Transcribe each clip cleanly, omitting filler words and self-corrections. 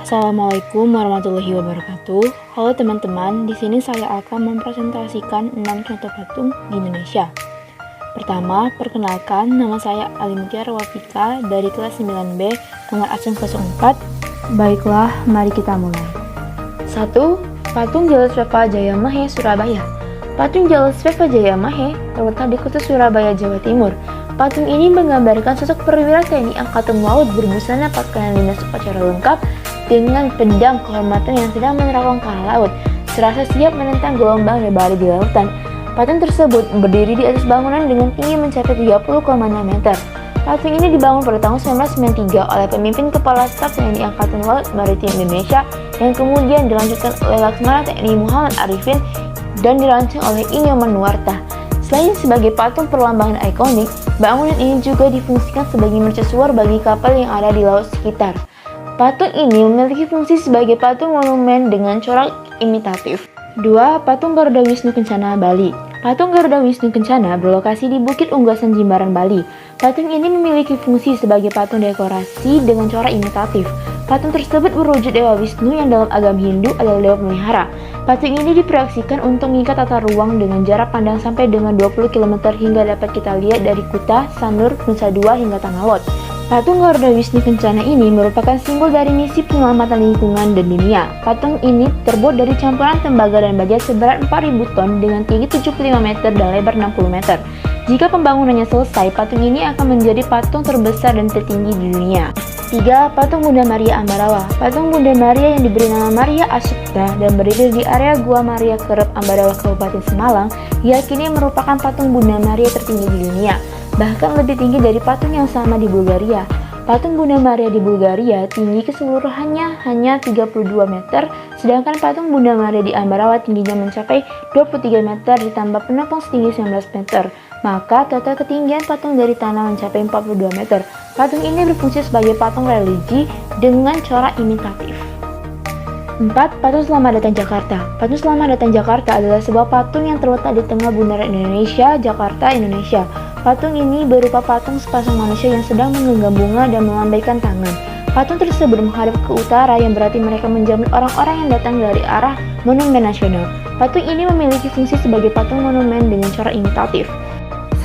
Assalamualaikum warahmatullahi wabarakatuh. Halo teman-teman, di sini saya akan mempresentasikan 6 contoh patung di Indonesia. Pertama, perkenalkan, nama saya Alimutiara Wafika dari kelas 9B, nomor absen 04. Baiklah, mari kita mulai. 1. Patung Jaleswepa Jayamahe, Surabaya. Patung Jaleswepa Jayamahe terletak di kota Surabaya, Jawa Timur. Patung ini menggambarkan sosok perwira TNI Angkatan Laut berbusana pakaian dinas upacara lengkap dengan pedang kehormatan yang sedang menerapkan ke arah laut, serasa siap menentang gelombang dan badai di lautan. Patung tersebut berdiri di atas bangunan dengan tinggi mencapai 30,6 meter. Patung ini dibangun pada tahun 1993 oleh pemimpin Kepala Staf TNI Angkatan Laut Maritim Indonesia yang kemudian dilanjutkan oleh Laksamana TNI Muhammad Arifin dan dirancang oleh I. Nyoman Nuarta. Selain sebagai patung perlambangan ikonik, bangunan ini juga difungsikan sebagai mercusuar bagi kapal yang ada di laut sekitar. Patung ini memiliki fungsi sebagai patung monumen dengan corak imitatif. 2. Patung Garuda Wisnu Kencana, Bali. Patung Garuda Wisnu Kencana berlokasi di Bukit Unggasan, Jimbaran, Bali. Patung ini memiliki fungsi sebagai patung dekorasi dengan corak imitatif. Patung tersebut berwujud Dewa Wisnu yang dalam agama Hindu adalah dewa pemelihara. Patung ini diproyeksikan untuk mengikat tata ruang dengan jarak pandang sampai dengan 20 km hingga dapat kita lihat dari Kuta, Sanur, Nusa Dua hingga Tanah Patung Garuda Wisnu Kencana ini merupakan simbol dari misi penyelamatan lingkungan dan dunia. Patung ini terbuat dari campuran tembaga dan baja seberat 4.000 ton dengan tinggi 75 meter dan lebar 60 meter. Jika pembangunannya selesai, patung ini akan menjadi patung terbesar dan tertinggi di dunia. 3. Patung Bunda Maria Ambarawa. Patung Bunda Maria yang diberi nama Maria Asukta dan berdiri di area Gua Maria Kerep, Ambarawa, Kabupaten Semalang, diyakini merupakan patung Bunda Maria tertinggi di dunia, bahkan lebih tinggi dari patung yang sama di Bulgaria. Patung Bunda Maria di Bulgaria tinggi keseluruhannya hanya 32 meter, sedangkan patung Bunda Maria di Ambarawa tingginya mencapai 23 meter ditambah penopang setinggi 19 meter. Maka total ketinggian patung dari tanah mencapai 42 meter. Patung ini berfungsi sebagai patung religi dengan corak imitatif. 4. Patung Selamat Datang Jakarta. Patung Selamat Datang Jakarta adalah sebuah patung yang terletak di tengah bundaran Indonesia, Jakarta, Indonesia. Patung ini berupa patung sepasang manusia yang sedang menggenggam bunga dan melambaikan tangan. Patung tersebut menghadap ke utara yang berarti mereka menjamin orang-orang yang datang dari arah Monumen Nasional. Patung ini memiliki fungsi sebagai patung monumen dengan corak imitatif.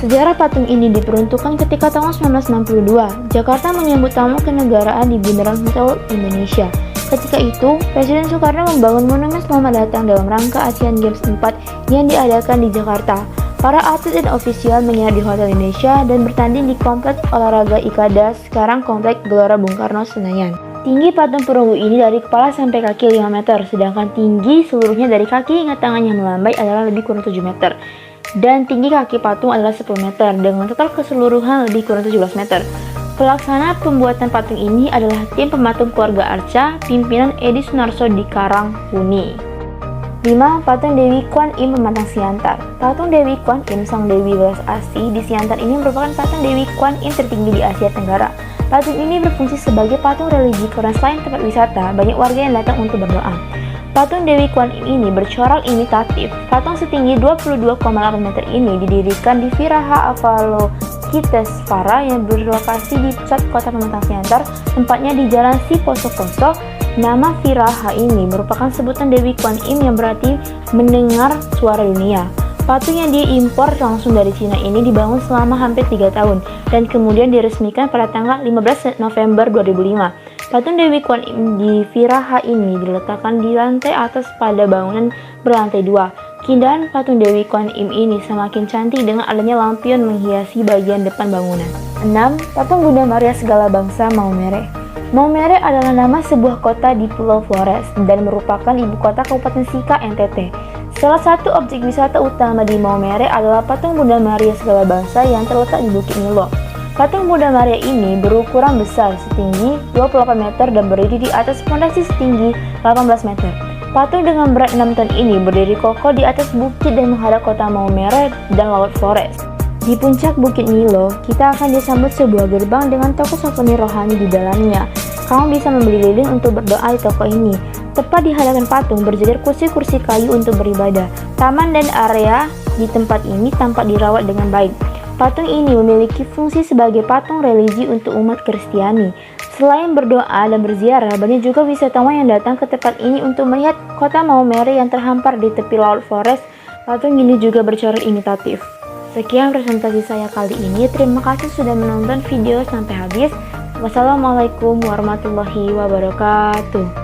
Sejarah patung ini diperuntukkan ketika tahun 1962, Jakarta menyambut tamu kenegaraan di Bundaran Hotel Indonesia. Ketika itu, Presiden Soekarno membangun Monumen Selamat Datang dalam rangka Asian Games 4 yang diadakan di Jakarta. Para atlet dan ofisial menginap di Hotel Indonesia dan bertanding di Komplek Olahraga Ikada, sekarang Komplek Gelora Bung Karno, Senayan. Tinggi patung perunggu ini dari kepala sampai kaki 5 meter, sedangkan tinggi seluruhnya dari kaki hingga tangan yang melambai adalah lebih kurang 7 meter. Dan tinggi kaki patung adalah 10 meter, dengan total keseluruhan lebih kurang 17 meter. Pelaksana pembuatan patung ini adalah tim pematung keluarga Arca, pimpinan Edi Sunarso di Karangkuni. 5. Patung Dewi Kwan Im Pematang Siantar. Patung Dewi Kwan Im, sang Dewi Welas Asih di Siantar ini merupakan patung Dewi Kwan Im tertinggi di Asia Tenggara. Patung ini berfungsi sebagai patung religi karena selain tempat wisata, banyak warga yang datang untuk berdoa. Patung Dewi Kwan Im ini bercorak imitatif. Patung setinggi 22,8 meter ini didirikan di Viraha Avalokitesvara yang berlokasi di pusat kota Pematang Siantar, tempatnya di Jalan Siposo-Poso. Nama Viraha ini merupakan sebutan Dewi Kwan Im yang berarti mendengar suara dunia. Patung yang diimpor langsung dari Cina ini dibangun selama hampir 3 tahun dan kemudian diresmikan pada tanggal 15 November 2005. Patung Dewi Kwan Im di Viraha ini diletakkan di lantai atas pada bangunan berlantai 2. Keindahan patung Dewi Kwan Im ini semakin cantik dengan adanya lampion menghiasi bagian depan bangunan. 6. Patung Bunda Maria Segala Bangsa, Maumere. Maumere adalah nama sebuah kota di Pulau Flores dan merupakan ibu kota Kabupaten Sika, NTT. Salah satu objek wisata utama di Maumere adalah patung Bunda Maria Segala Bangsa yang terletak di Bukit Nilo. Patung Bunda Maria ini berukuran besar, setinggi 28 meter dan berdiri di atas fondasi setinggi 18 meter. Patung dengan berat 6 ton ini berdiri kokoh di atas bukit dan menghadap kota Maumere dan Laut Flores. Di puncak Bukit Nilo, kita akan disambut sebuah gerbang dengan toko souvenir rohani di dalamnya. Kamu bisa membeli lilin untuk berdoa di toko ini. Tepat di hadapan patung berjajar kursi-kursi kayu untuk beribadah. Taman dan area di tempat ini tampak dirawat dengan baik. Patung ini memiliki fungsi sebagai patung religi untuk umat Kristiani. Selain berdoa dan berziarah, banyak juga wisatawan yang datang ke tempat ini untuk melihat kota Maumere yang terhampar di tepi laut Flores. Patung ini juga bercorak imitatif. Sekian presentasi saya kali ini. Terima kasih sudah menonton video sampai habis. Wassalamualaikum warahmatullahi wabarakatuh.